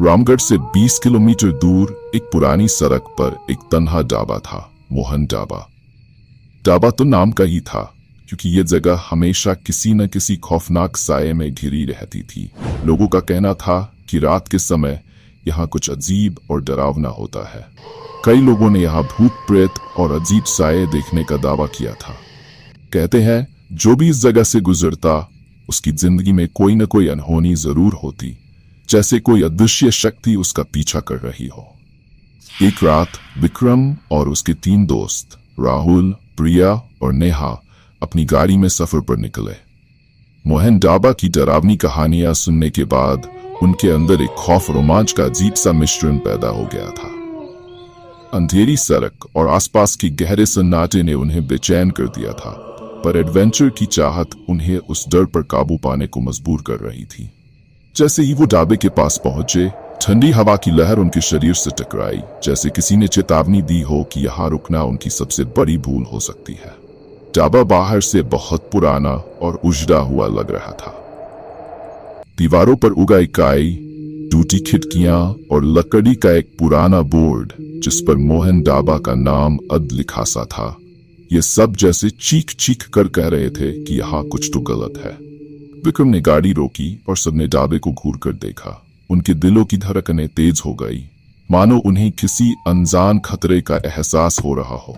रामगढ़ से 20 किलोमीटर दूर एक पुरानी सड़क पर एक तन्हा ढाबा था, मोहन ढाबा। ढाबा तो नाम का ही था, क्योंकि ये जगह हमेशा किसी न किसी खौफनाक साये में घिरी रहती थी। लोगों का कहना था कि रात के समय यहाँ कुछ अजीब और डरावना होता है। कई लोगों ने यहाँ भूत प्रेत और अजीब साये देखने का दावा किया था। कहते हैं जो भी इस जगह से गुजरता उसकी जिंदगी में कोई न कोई अनहोनी जरूर होती, जैसे कोई अदृश्य शक्ति उसका पीछा कर रही हो। एक रात विक्रम और उसके 3 दोस्त राहुल, प्रिया और नेहा अपनी गाड़ी में सफर पर निकले। मोहन ढाबा की डरावनी कहानियां सुनने के बाद उनके अंदर एक खौफ रोमांच का अजीब सा मिश्रण पैदा हो गया था। अंधेरी सड़क और आसपास के गहरे सन्नाटे ने उन्हें बेचैन कर दिया था, पर एडवेंचर की चाहत उन्हें उस डर पर काबू पाने को मजबूर कर रही थी। जैसे ही वो ढाबे के पास पहुंचे, ठंडी हवा की लहर उनके शरीर से टकराई, जैसे किसी ने चेतावनी दी हो कि यहाँ रुकना उनकी सबसे बड़ी भूल हो सकती है। ढाबा बाहर से बहुत पुराना और उजड़ा हुआ लग रहा था। दीवारों पर उगाई काई, टूटी खिड़कियां और लकड़ी का एक पुराना बोर्ड जिस पर मोहन ढाबा का नाम अद लिखा सा था। ये सब जैसे चीख चीख कर कह रहे थे कि यहाँ कुछ तो गलत है। विक्रम ने गाड़ी रोकी और सबने ढाबे को घूर कर देखा। उनके दिलों की धड़कनें तेज हो गई, मानो उन्हें किसी अनजान खतरे का एहसास हो रहा हो।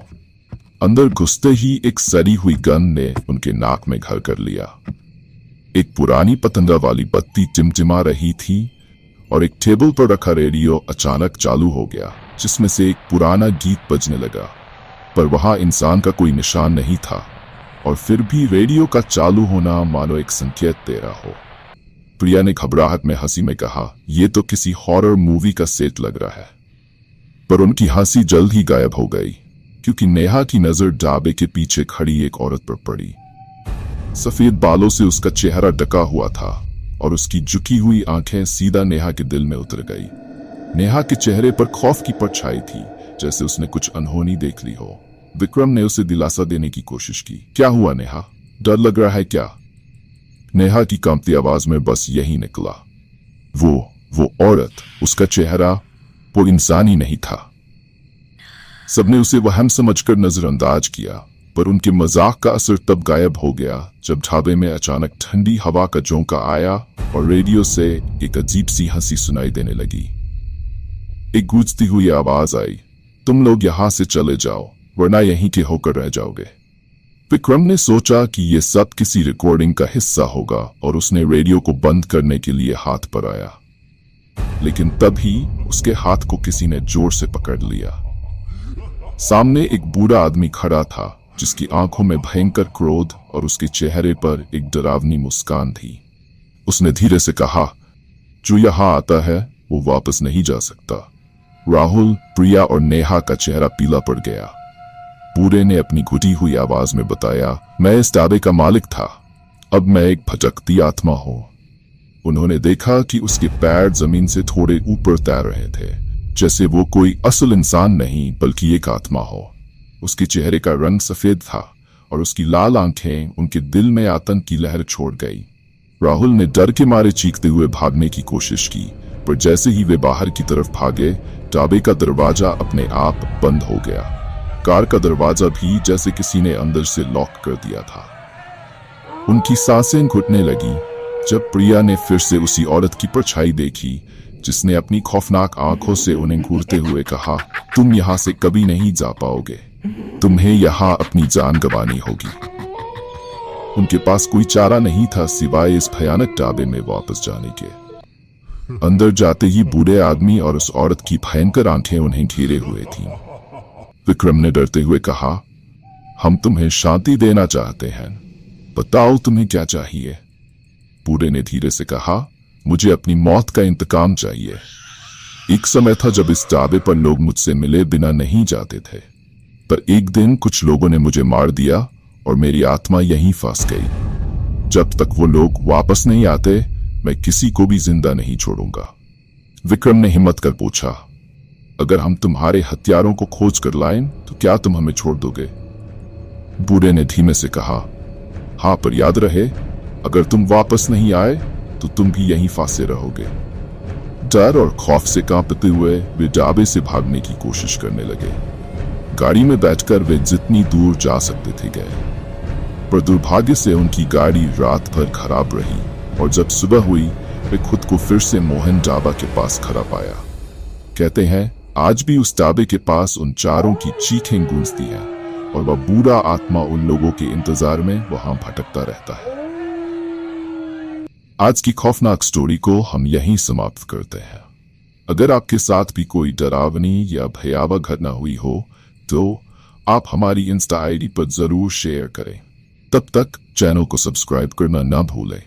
अंदर घुसते ही एक सड़ी हुई गंध ने उनके नाक में घर कर लिया। एक पुरानी पतंगा वाली बत्ती टिमटिमा रही थी और एक टेबल पर रखा रेडियो अचानक चालू हो गया, जिसमें से एक पुराना गीत बजने लगा। पर वहां इंसान का कोई निशान नहीं था, और फिर भी रेडियो का चालू होना मानो एक संकेत दे रहा हो। प्रिया ने घबराहट में हंसी में कहा, यह तो किसी हॉरर मूवी का सेट लग रहा है। पर उनकी हंसी जल्द ही गायब हो गई, क्योंकि नेहा की नजर ढाबे के पीछे खड़ी एक औरत पर पड़ी। सफेद बालों से उसका चेहरा ढका हुआ था और उसकी झुकी हुई आंखें सीधा नेहा के दिल में उतर गई। नेहा के चेहरे पर खौफ की परछाई थी, जैसे उसने कुछ अनहोनी देख ली हो। विक्रम ने उसे दिलासा देने की कोशिश की। क्या हुआ नेहा, डर लग रहा है क्या? नेहा की कांपती आवाज में बस यही निकला, वो औरत, उसका चेहरा वो इंसान ही नहीं था। सबने उसे वहम समझकर नजरअंदाज किया, पर उनके मजाक का असर तब गायब हो गया जब ढाबे में अचानक ठंडी हवा का झोंका आया और रेडियो से एक अजीब सी हंसी सुनाई देने लगी। एक गूंजती हुई आवाज आई, तुम लोग यहां से चले जाओ, वरना यहीं के होकर रह जाओगे। विक्रम ने सोचा कि यह सब किसी रिकॉर्डिंग का हिस्सा होगा और उसने रेडियो को बंद करने के लिए हाथ पर आया, लेकिन तभी उसके हाथ को किसी ने जोर से पकड़ लिया। सामने एक बूढ़ा आदमी खड़ा था, जिसकी आंखों में भयंकर क्रोध और उसके चेहरे पर एक डरावनी मुस्कान थी। उसने धीरे से कहा, जो यहां आता है वो वापस नहीं जा सकता। राहुल, प्रिया और नेहा का चेहरा पीला पड़ गया। बूढ़े ने अपनी घुटी हुई आवाज में बताया, मैं इस ढाबे का मालिक था, अब मैं एक भटकती आत्मा हूं। उन्होंने देखा कि उसके पैर जमीन से थोड़े ऊपर तैर रहे थे, जैसे वो कोई असल इंसान नहीं बल्कि एक आत्मा हो। उसके चेहरे का रंग सफेद था और उसकी लाल आंखें उनके दिल में आतंक की लहर छोड़ गई। राहुल ने डर के मारे चीखते हुए भागने की कोशिश की, पर जैसे ही वे बाहर की तरफ भागे, ढाबे का दरवाजा अपने आप बंद हो गया। कार का दरवाजा भी जैसे किसी ने अंदर से लॉक कर दिया था। उनकी सांसें घुटने लगी जब प्रिया ने फिर से उसी औरत की परछाई देखी, जिसने अपनी खौफनाक आंखों से उन्हें घूरते हुए कहा, तुम यहाँ से कभी नहीं जा पाओगे, तुम्हें यहाँ अपनी जान गंवानी होगी। उनके पास कोई चारा नहीं था सिवाय इस भयानक ढाबे में वापस जाने के। अंदर जाते ही बूढ़े आदमी और उस औरत की भयंकर आंखें उन्हें घेरे हुए थीं। विक्रम ने डरते हुए कहा, हम तुम्हें शांति देना चाहते हैं, बताओ तुम्हें क्या चाहिए? बूढ़े ने धीरे से कहा, मुझे अपनी मौत का इंतकाम चाहिए। एक समय था जब इस ढाबे पर लोग मुझसे मिले बिना नहीं जाते थे, पर एक दिन कुछ लोगों ने मुझे मार दिया और मेरी आत्मा यहीं फंस गई। जब तक वो लोग वापस नहीं आते, मैं किसी को भी जिंदा नहीं छोड़ूंगा। विक्रम ने हिम्मत कर पूछा, अगर हम तुम्हारे हथियारों को खोज कर लाएं तो क्या तुम हमें छोड़ दोगे? बूढ़े ने धीमे से कहा, हाँ, पर याद रहे, अगर तुम वापस नहीं आए तो तुम भी यहीं फंसे रहोगे। डर और खौफ से कांपते हुए वे ढाबे से भागने की कोशिश करने लगे। गाड़ी में बैठकर वे जितनी दूर जा सकते थे गए, पर दुर्भाग्य से उनकी गाड़ी रात भर खराब रही और जब सुबह हुई वे खुद को फिर से मोहन ढाबा के पास खड़ा पाया। कहते हैं आज भी उस ढाबे के पास उन चारों की चीखें गूंजती हैं और वह बूढ़ा आत्मा उन लोगों के इंतजार में वहां भटकता रहता है। आज की खौफनाक स्टोरी को हम यहीं समाप्त करते हैं। अगर आपके साथ भी कोई डरावनी या भयावह घटना हुई हो तो आप हमारी इंस्टा आईडी पर जरूर शेयर करें। तब तक चैनल को सब्सक्राइब करना ना भूलें।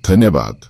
धन्यवाद।